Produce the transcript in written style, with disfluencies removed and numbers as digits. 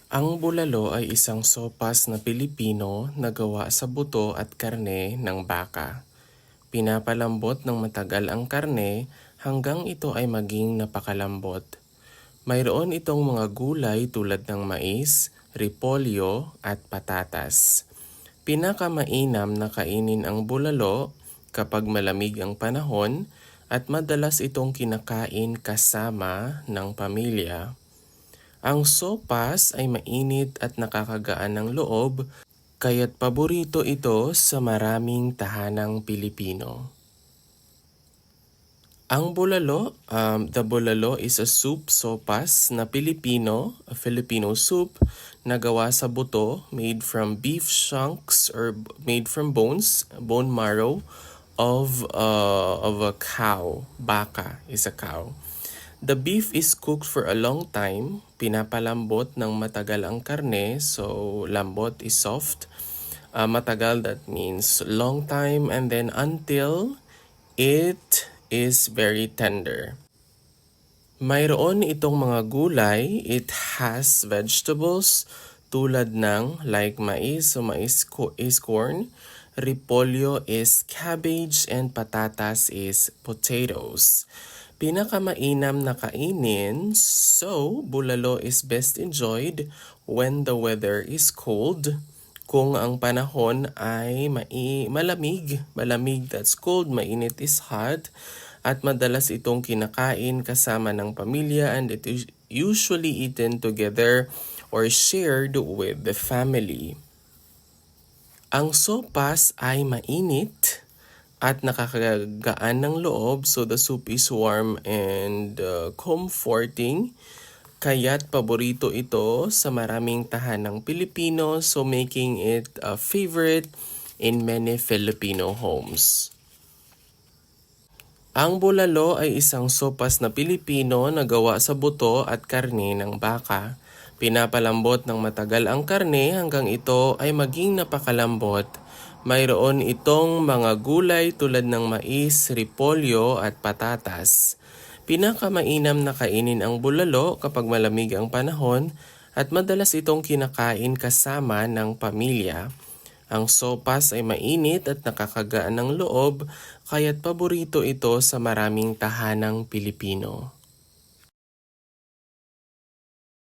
Ang bulalo ay isang sopas na Pilipino na gawa sa buto at karne ng baka. Pinapalambot ng matagal ang karne hanggang ito ay maging napakalambot. Mayroon itong mga gulay tulad ng mais, repolyo at patatas. Pinakamainam na kainin ang bulalo kapag malamig ang panahon at madalas itong kinakain kasama ng pamilya. Ang sopas ay mainit at nakakagaan ng loob, kaya't paborito ito sa maraming tahanang Pilipino. Ang the bulalo is a soup sopas na a Filipino soup na gawa sa buto, made from beef chunks or made from bone marrow of a cow. Baka is a cow. The beef is cooked for a long time. Pinapalambot ng matagal ang karne, so lambot is soft. Matagal, that means long time, and then until it is very tender. Mayroon itong mga gulay. It has vegetables tulad ng like mais, so is corn, repolyo is cabbage, and patatas is potatoes. Pinakamainam na kainin, so bulalo is best enjoyed when the weather is cold. Kung ang panahon ay malamig, that's cold, mainit is hot, at madalas itong kinakain kasama ng pamilya, and it is usually eaten together or shared with the family. Ang sopas ay mainit at nakakagaan ng loob, so the soup is warm and comforting. Kaya't paborito ito sa maraming tahanang Pilipino, so making it a favorite in many Filipino homes. Ang bulalo ay isang sopas na Pilipino na gawa sa buto at karne ng baka. Pinapalambot ng matagal ang karne hanggang ito ay maging napakalambot. Mayroon itong mga gulay tulad ng mais, repolyo at patatas. Pinakamainam na kainin ang bulalo kapag malamig ang panahon at madalas itong kinakain kasama ng pamilya. Ang sopas ay mainit at nakakagaan ng loob, kaya't paborito ito sa maraming tahanang Pilipino.